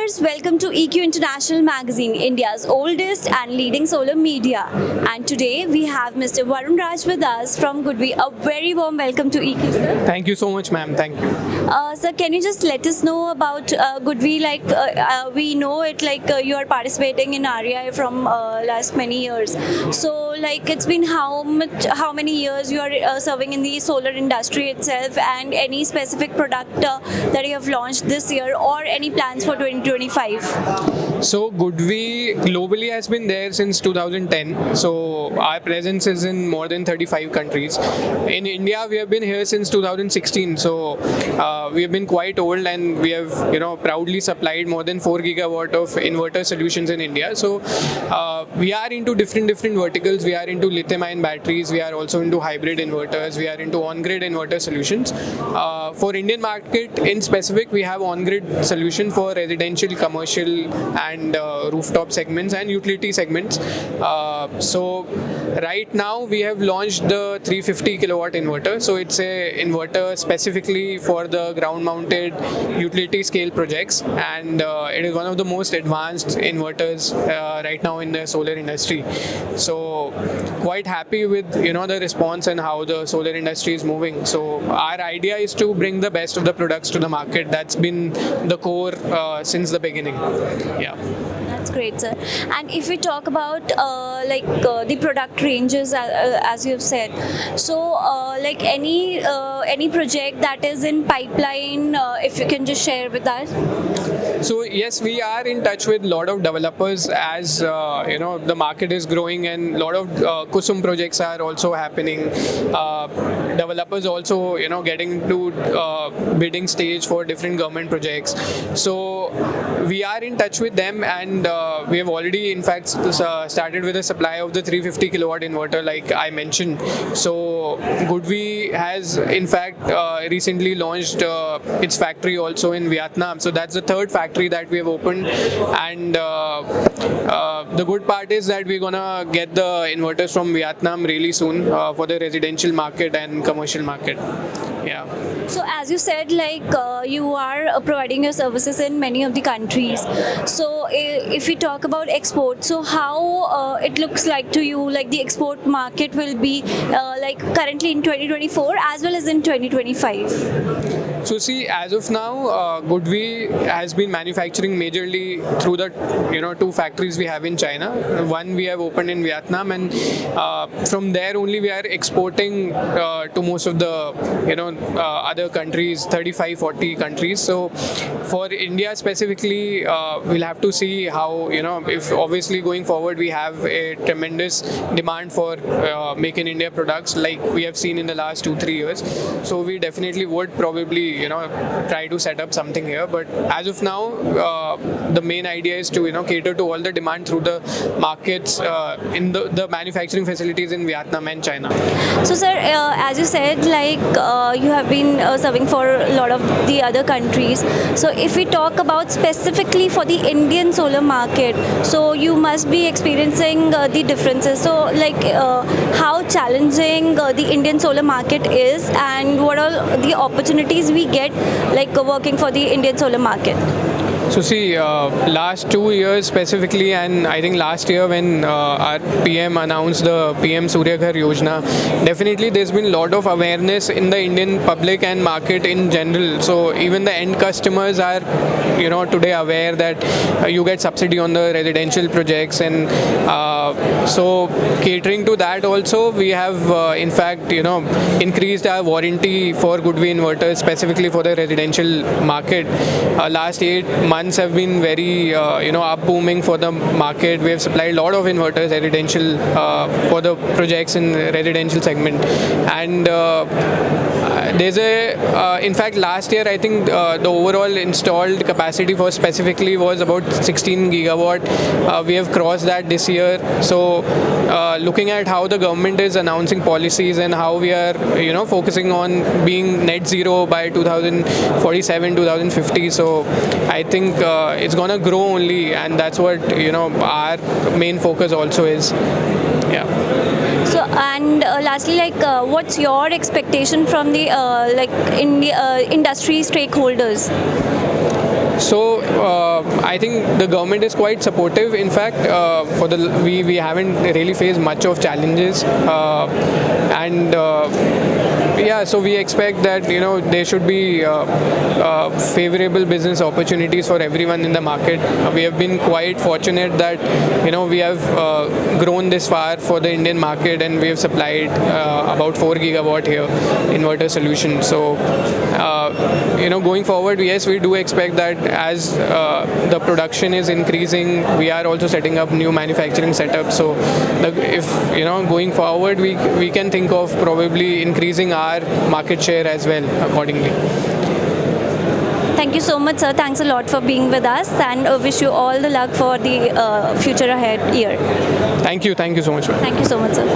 viewers, welcome to EQ International Magazine, India's oldest and leading solar media. And today we have Mr. Varun with us from Goodwe. A very warm welcome to EQ, sir. Thank you so much, ma'am. Thank you. Sir, can you just let us know about Goodwe? We know it you are participating in REI from last many years. So, it's been how many years you are serving in the solar industry itself, and any specific product that you have launched this year, or any plans for 2025? So, Goodwe globally has been there since 2010. So, our presence is in more than 35 countries. In India, we have been here since 2016. So, we have been quite old, and we have, proudly supplied more than 4 gigawatt of inverter solutions in India. So, we are into different verticals. We are into lithium-ion batteries. We are also into hybrid inverters. We are into on-grid inverter solutions. For Indian market in specific, we have on-grid solution for residential, commercial, and rooftop segments and utility segments. So right now we have launched the 350 kilowatt inverter. So it's a inverter specifically for the ground-mounted utility scale projects, and it is one of the most advanced inverters right now in the solar industry. So quite happy with the response and how the solar industry is moving. So our idea is to bring the best of the products to the market. That's been the core since the beginning. Yeah. That's great, sir. And if we talk about the product ranges, as you have said, so any project that is in pipeline, if you can just share with us. So yes, we are in touch with a lot of developers as the market is growing, and a lot of Kusum projects are also happening. Developers also getting to bidding stage for different government projects. So we are in touch with them, and we have already in fact started with a supply of the 350 kilowatt inverter like I mentioned. So Goodwe has in fact recently launched its factory also in Vietnam. So that's the third factory that we have opened, and the good part is that we're gonna get the inverters from Vietnam really soon for the residential market and commercial market. Yeah. So as you said, you are providing your services in many of the countries. So if we talk about export, so how it looks like to you, the export market will be currently in 2024 as well as in 2025? So see, as of now, Goodwe has been manufacturing majorly through the two factories we have in China. One we have opened in Vietnam, and from there only we are exporting to most of the other countries, 35-40 countries. So for India specifically, we'll have to see how if obviously going forward we have a tremendous demand for Make in India products like we have seen in the last 2-3 years. So we definitely would probably try to set up something here, but as of now the main idea is to cater to all the demand through the markets in the manufacturing facilities in Vietnam and China. So sir, as you said, you have been serving for a lot of the other countries. So if we talk about specifically for the Indian solar market, so you must be experiencing the differences. So how challenging the Indian solar market is, and what are the opportunities we get working for the Indian solar market? So see, last 2 years specifically, and I think last year when our PM announced the PM Surya Ghar Yojana, definitely there's been a lot of awareness in the Indian public and market in general. So even the end customers are, today aware that you get subsidy on the residential projects, and so catering to that also, we have in fact increased our warranty for Goodwe inverters specifically for the residential market. Last 8 months have been very up booming for the market. We have supplied a lot of inverters residential for the projects in residential segment, and there's in fact last year I think the overall installed capacity for specifically was about 16 gigawatt. We have crossed that this year. So looking at how the government is announcing policies and how we are focusing on being net zero by 2047 2050, so I think it's gonna grow only, and that's what our main focus also is. Yeah. So and lastly, what's your expectation from the industry stakeholders? So I think the government is quite supportive. In fact, we haven't really faced much of challenges, and yeah, so we expect that there should be favorable business opportunities for everyone in the market. We have been quite fortunate that we have grown this far for the Indian market, and we have supplied about 4 gigawatt here inverter solution. So going forward, yes, we do expect that as the production is increasing, we are also setting up new manufacturing setups. So if going forward, we can think of probably increasing our market share as well accordingly. Thank you so much, sir. Thanks a lot for being with us, and wish you all the luck for the future ahead year. Thank you so much, ma'am. Thank you so much, sir.